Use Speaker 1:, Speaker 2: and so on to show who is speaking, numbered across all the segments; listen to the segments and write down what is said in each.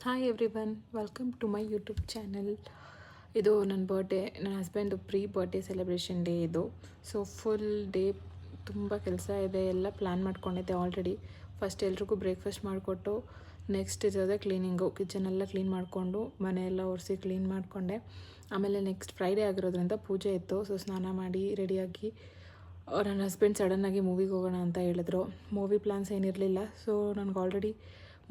Speaker 1: Hi everyone, welcome to my YouTube channel. ಇದು ನನ್ನ husband birthday celebration day ಇದು. So full day ತುಂಬ ಕೆಲಸ ಇದೆ, ಎಲ್ಲ ಪ್ಲ್ಯಾನ್ ಮಾಡ್ಕೊಂಡಿದ್ದೆ ಆಲ್ರೆಡಿ. ಫಸ್ಟ್ ಎಲ್ರಿಗೂ ಬ್ರೇಕ್ಫಾಸ್ಟ್ ಮಾಡಿಕೊಟ್ಟು ನೆಕ್ಸ್ಟ್ ಇರೋದೇ ಕ್ಲೀನಿಂಗು. ಕಿಚನೆಲ್ಲ ಕ್ಲೀನ್ ಮಾಡಿಕೊಂಡು ಮನೆಯೆಲ್ಲ ಒರೆಸಿ ಕ್ಲೀನ್ ಮಾಡಿಕೊಂಡೆ. ಆಮೇಲೆ ನೆಕ್ಸ್ಟ್ ಫ್ರೈಡೇ ಆಗಿರೋದ್ರಿಂದ ಪೂಜೆ ಇತ್ತು. ಸೊ ಸ್ನಾನ ಮಾಡಿ ರೆಡಿಯಾಗಿ ನನ್ನ ಹಸ್ಬೆಂಡ್ ಸಡನ್ನಾಗಿ ಮೂವಿಗೆ ಹೋಗೋಣ ಅಂತ ಹೇಳಿದ್ರು. ಮೂವಿ ಪ್ಲ್ಯಾನ್ಸ್ ಏನಿರಲಿಲ್ಲ. ಸೊ ನನಗೆ ಆಲ್ರೆಡಿ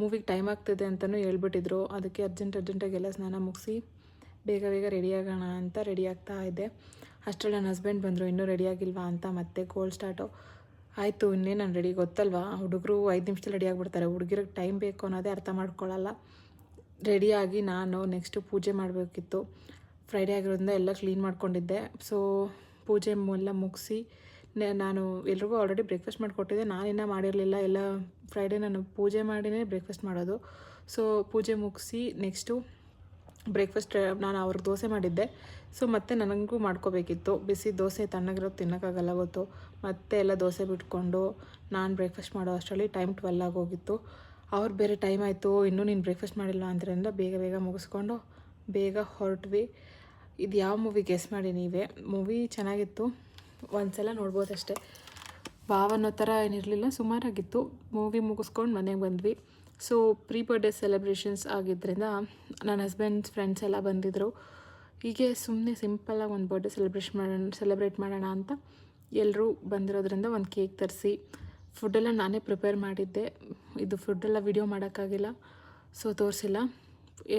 Speaker 1: ಮೂವಿಗೆ ಟೈಮ್ ಆಗ್ತಿದೆ ಅಂತಲೂ ಹೇಳ್ಬಿಟ್ಟಿದ್ರು. ಅದಕ್ಕೆ ಅರ್ಜೆಂಟಾಗೆಲ್ಲ ಸ್ನಾನ ಮುಗಿಸಿ ಬೇಗ ರೆಡಿ ಆಗೋಣ ಅಂತ ರೆಡಿ ಆಗ್ತಾ ಇದ್ದೆ. ಅಷ್ಟರಲ್ಲಿ ನನ್ನ ಹಸ್ಬೆಂಡ್ ಬಂದರು. ಇನ್ನೂ ರೆಡಿ ಆಗಿಲ್ವಾ ಅಂತ ಮತ್ತೆ ಕೋಲ್ ಸ್ಟಾರ್ಟು ಆಯಿತು. ಇನ್ನೇನು ನಾನು ರೆಡಿ ಗೊತ್ತಲ್ವಾ, ಹುಡುಗರು 5 ನಿಮಿಷದಲ್ಲಿ ರೆಡಿ ಆಗಿಬಿಡ್ತಾರೆ. ಹುಡುಗಿರಿಗೆ ಟೈಮ್ ಬೇಕು ಅನ್ನೋದೇ ಅರ್ಥ ಮಾಡ್ಕೊಳ್ಳಲ್ಲ. ರೆಡಿಯಾಗಿ ನಾನು ನೆಕ್ಸ್ಟು ಪೂಜೆ ಮಾಡಬೇಕಿತ್ತು. ಫ್ರೈಡೇ ಆಗಿರೋದ್ರಿಂದ ಎಲ್ಲ ಕ್ಲೀನ್ ಮಾಡ್ಕೊಂಡಿದ್ದೆ. ಸೊ ಪೂಜೆ ಎಲ್ಲ ಮುಗಿಸಿ ನಾನು ಎಲ್ರಿಗೂ ಆಲ್ರೆಡಿ ಬ್ರೇಕ್ಫಾಸ್ಟ್ ಮಾಡಿಕೊಟ್ಟಿದ್ದೆ. ನಾನಿನ್ನೂ ಮಾಡಿರಲಿಲ್ಲ. ಎಲ್ಲ ಫ್ರೈಡೇ ನಾನು ಪೂಜೆ ಮಾಡಿನೇ ಬ್ರೇಕ್ಫಾಸ್ಟ್ ಮಾಡೋದು. ಸೊ ಪೂಜೆ ಮುಗಿಸಿ ನೆಕ್ಸ್ಟು ಬ್ರೇಕ್ಫಾಸ್ಟ್ ನಾನು ಅವ್ರಿಗೆ ದೋಸೆ ಮಾಡಿದ್ದೆ. ಸೊ ಮತ್ತೆ ನನಗೂ ಮಾಡ್ಕೋಬೇಕಿತ್ತು. ಬಿಸಿ ದೋಸೆ ತಣ್ಣಗಿರೋದು ತಿನ್ನೋಕ್ಕಾಗಲ್ಲ ಗೊತ್ತು. ಮತ್ತೆ ಎಲ್ಲ ದೋಸೆ ಬಿಟ್ಕೊಂಡು ನಾನು ಬ್ರೇಕ್ಫಾಸ್ಟ್ ಮಾಡೋ ಅಷ್ಟರಲ್ಲಿ ಟೈಮ್ 12 ಆಗೋಗಿತ್ತು. ಅವ್ರು ಬೇರೆ ಟೈಮ್ ಆಯಿತು, ಇನ್ನೂ ನೀನು ಬ್ರೇಕ್ಫಾಸ್ಟ್ ಮಾಡಿಲ್ಲ ಅಂದ್ರಿಂದ ಬೇಗ ಮುಗಿಸ್ಕೊಂಡು ಬೇಗ ಹೊರಟ್ವಿ. ಇದು ಯಾವ ಮೂವಿ ಗೆಸ್ ಮಾಡಿ ನೀವೇ. ಮೂವಿ ಚೆನ್ನಾಗಿತ್ತು, ಒಂದು ಸಲ ನೋಡ್ಬೋದಷ್ಟೇ. ವಾವ್ ಅನ್ನೋ ಥರ ಏನಿರಲಿಲ್ಲ, ಸುಮಾರಾಗಿತ್ತು. ಮೂವಿ ಮುಗಿಸ್ಕೊಂಡು ಮನೆಗೆ ಬಂದ್ವಿ. ಸೊ ಬರ್ಡೇ ಸೆಲೆಬ್ರೇಷನ್ಸ್ ಆಗಿದ್ದರಿಂದ ನನ್ನ ಹಸ್ಬೆಂಡ್ಸ್ ಫ್ರೆಂಡ್ಸ್ ಎಲ್ಲ ಬಂದಿದ್ದರು. ಹೀಗೆ ಸುಮ್ಮನೆ ಸಿಂಪಲ್ಲಾಗಿ ಒಂದು ಬರ್ಡೇ ಸೆಲೆಬ್ರೇಟ್ ಮಾಡೋಣ ಅಂತ ಎಲ್ಲರೂ ಬಂದಿರೋದ್ರಿಂದ ಒಂದು ಕೇಕ್ ತರಿಸಿ ಫುಡ್ಡೆಲ್ಲ ನಾನೇ ಪ್ರಿಪೇರ್ ಮಾಡಿದ್ದೆ. ಇದು ಫುಡ್ಡೆಲ್ಲ ವಿಡಿಯೋ ಮಾಡೋಕ್ಕಾಗಿಲ್ಲ, ಸೊ ತೋರಿಸಿಲ್ಲ.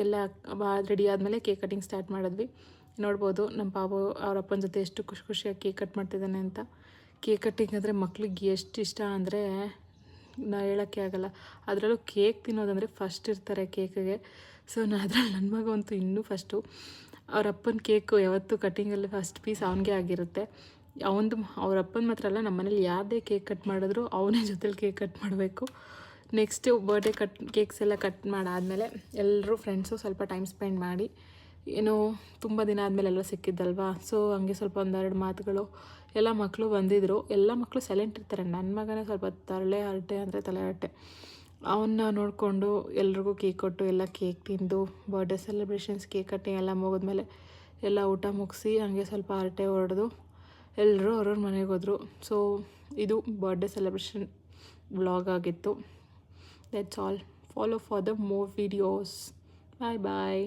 Speaker 1: ಎಲ್ಲ ರೆಡಿ ಆದಮೇಲೆ ಕೇಕ್ ಕಟಿಂಗ್ ಸ್ಟಾರ್ಟ್ ಮಾಡಿದ್ವಿ. ನೋಡ್ಬೋದು ನಮ್ಮ ಪಾಪು ಅವ್ರ ಅಪ್ಪನ ಜೊತೆ ಎಷ್ಟು ಖುಷಿಯಾಗಿ ಕೇಕ್ ಕಟ್ ಮಾಡ್ತಿದ್ದಾನೆ ಅಂತ. ಕೇಕ್ ಕಟ್ಟಿಂಗ್ ಅಂದರೆ ಮಕ್ಳಿಗೆ ಎಷ್ಟು ಇಷ್ಟ ಅಂದರೆ ಹೇಳೋಕ್ಕೆ ಆಗಲ್ಲ. ಅದರಲ್ಲೂ ಕೇಕ್ ತಿನ್ನೋದಂದರೆ ಫಸ್ಟ್ ಇರ್ತಾರೆ ಕೇಕಿಗೆ. ಸೊ ಅದ್ರಲ್ಲಿ ನನ್ನ ಮಗ ಅಂತೂ ಇನ್ನೂ ಫಸ್ಟು. ಅವ್ರ ಅಪ್ಪನ ಕೇಕು ಯಾವತ್ತೂ ಕಟ್ಟಿಂಗಲ್ಲಿ ಫಸ್ಟ್ ಪೀಸ್ ಅವನಿಗೆ ಆಗಿರುತ್ತೆ. ಅವ್ರ ಅಪ್ಪನ ಮಾತ್ರ ಅಲ್ಲ, ನಮ್ಮ ಮನೇಲಿ ಯಾವುದೇ ಕೇಕ್ ಕಟ್ ಮಾಡಿದ್ರು ಅವನೇ ಜೊತೆಲಿ ಕೇಕ್ ಕಟ್ ಮಾಡಬೇಕು. ನೆಕ್ಸ್ಟು ಬರ್ಡೇ ಕೇಕ್ಸ್ ಎಲ್ಲ ಕಟ್ ಮಾಡಾದಮೇಲೆ ಎಲ್ಲರೂ ಫ್ರೆಂಡ್ಸು ಸ್ವಲ್ಪ ಟೈಮ್ ಸ್ಪೆಂಡ್ ಮಾಡಿ, ಏನೋ ತುಂಬ ದಿನ ಆದಮೇಲೆ ಎಲ್ಲ ಸಿಕ್ಕಿದ್ದಲ್ವಾ. ಸೊ ಹಂಗೆ ಸ್ವಲ್ಪ ಒಂದೆರಡು ಮಾತುಗಳು. ಎಲ್ಲ ಮಕ್ಕಳು ಬಂದಿದ್ದರು. ಎಲ್ಲ ಮಕ್ಕಳು ಸೈಲೆಂಟ್ ಇರ್ತಾರೆ. ನನ್ನ ಮಗನೇ ಸ್ವಲ್ಪ ತಲೆ ಹರಟೆ. ಅವನ್ನ ನೋಡಿಕೊಂಡು ಎಲ್ರಿಗೂ ಕೇಕ್ ಕೊಟ್ಟು ಎಲ್ಲ ಕೇಕ್ ತಿಂದು ಬರ್ಡೇ ಸೆಲೆಬ್ರೇಷನ್ಸ್ ಕೇಕ್ ಕಟ್ಟಿಂಗ್ ಎಲ್ಲ ಮುಗಿದ್ಮೇಲೆ ಎಲ್ಲ ಊಟ ಮುಗಿಸಿ ಹಂಗೆ ಸ್ವಲ್ಪ ಹರಟೆ ಹೊಡೆದು ಎಲ್ಲರೂ ಅವ್ರವ್ರ ಮನೆಗೆ ಹೋದರು. ಸೊ ಇದು ಬರ್ಡೇ ಸೆಲೆಬ್ರೇಷನ್ ವ್ಲಾಗ್ ಆಗಿತ್ತು. That's all. Follow for the more videos. Bye.